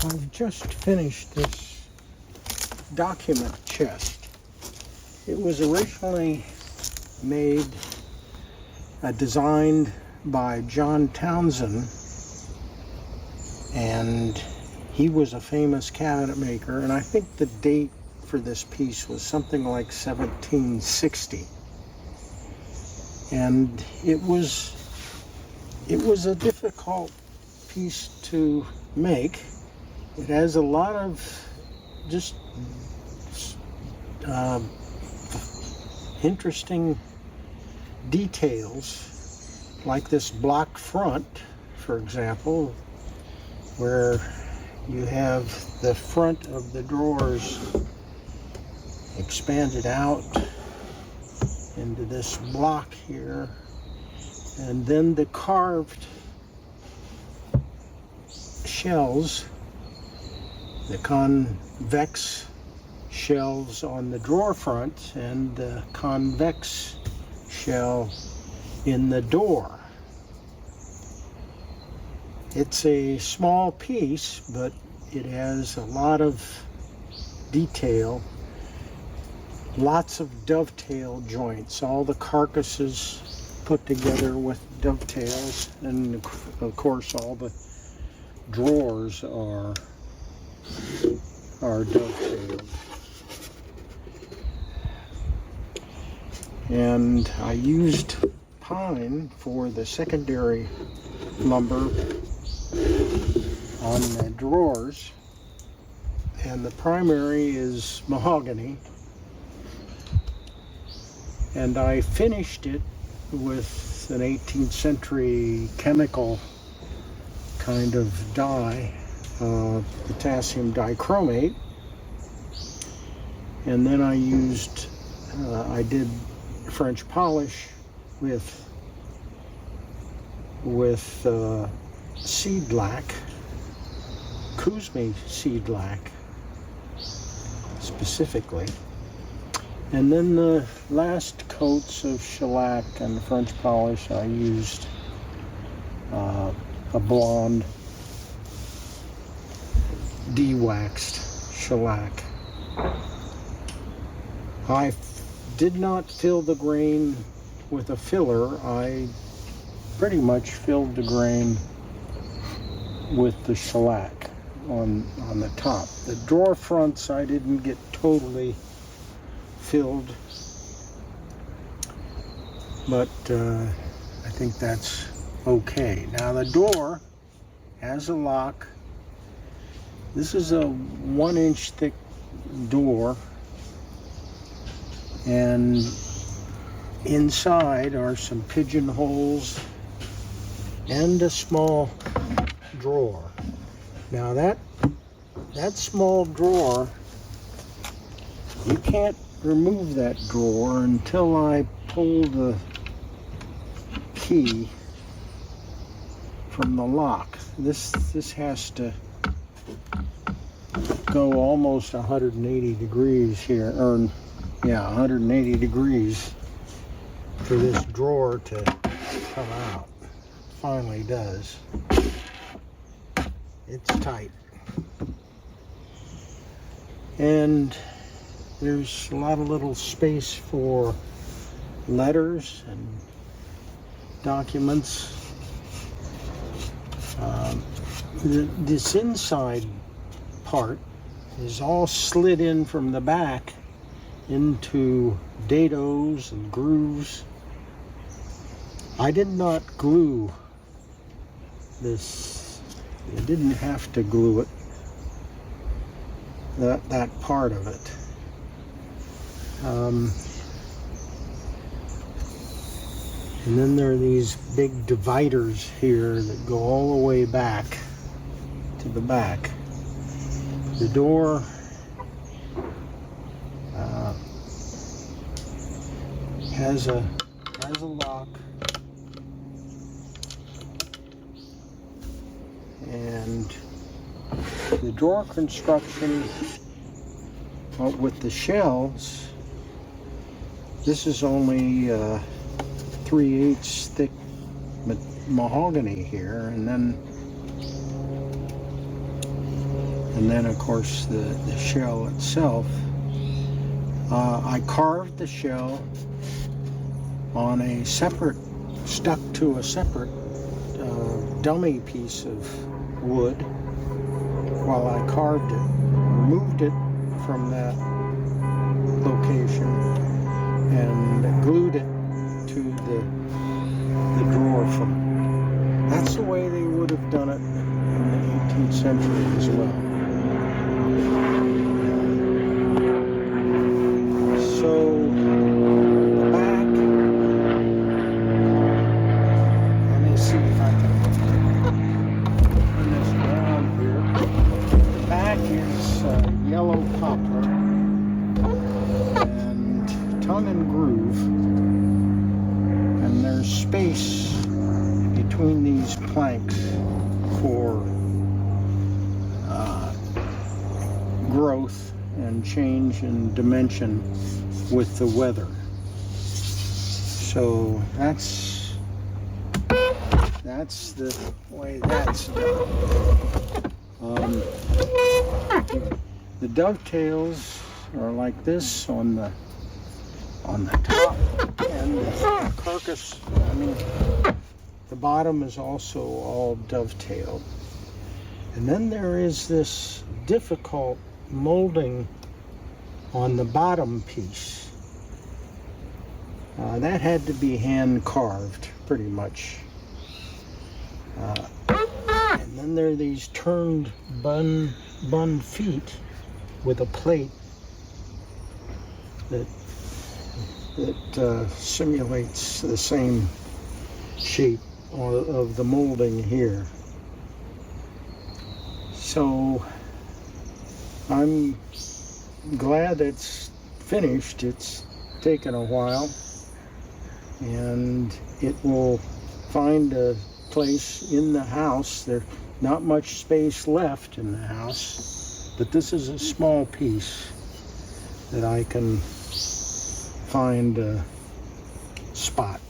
I've just finished this document chest. It was originally made, designed by John Townsend, and he was a famous cabinet maker, and I think the date for this piece was something like 1760. And it was a difficult piece to make. It has a lot of just interesting details, like this block front, for example, where you have the front of the drawers expanded out into this block here, and then the carved shells, the convex shells on the drawer front and the convex shell in the door. It's a small piece, but it has a lot of detail, lots of dovetail joints, all the carcasses put together with dovetails, and of course all the drawers are dovetailed. And I used pine for the secondary lumber on the drawers, and the primary is mahogany, and I finished it with an 18th century chemical kind of dye, potassium dichromate, and then I did French polish with Seedlac, Seedlac specifically. And then the last coats of shellac and French polish, I used a blonde de-waxed shellac. I did not fill the grain with a filler. I pretty much filled the grain with the shellac on the top. The drawer fronts I didn't get totally filled, but I think that's okay. Now the door has a lock. This is a 1-inch thick door, and inside are some pigeonholes and a small drawer. Now that small drawer, you can't remove that drawer until I pull the key from the lock. This has to go almost 180 degrees here, or yeah, 180 degrees for this drawer to come out. Finally does. It's tight. And there's a lot of little space for letters and documents. This inside part is all slid in from the back into dados and grooves. I did not glue this. I didn't have to glue it, that part of it. And then there are these big dividers here that go all the way back to the back. The door has a lock, and the drawer construction with the shelves, this is only 3/8 thick mahogany here, and then And then of course the shell itself. I carved the shell on a separate, stuck to a separate dummy piece of wood while I carved it, moved it from that location and glued it to the drawer front. That's the way they would have done it in the 18th century as well. So the back, let me see if I can turn this down here. The back is yellow poplar and tongue and groove, and there's space between these planks for growth and change in dimension with the weather. So that's the way that's done. The dovetails are like this on the top, and the carcass, I mean, the bottom is also all dovetailed. And then there is this difficult molding on the bottom piece. That had to be hand carved, pretty much. And then there are these turned bun feet with a plate that simulates the same shape of the molding here. So I'm glad it's finished. It's taken a while, and it will find a place in the house. There's not much space left in the house, but this is a small piece that I can find a spot.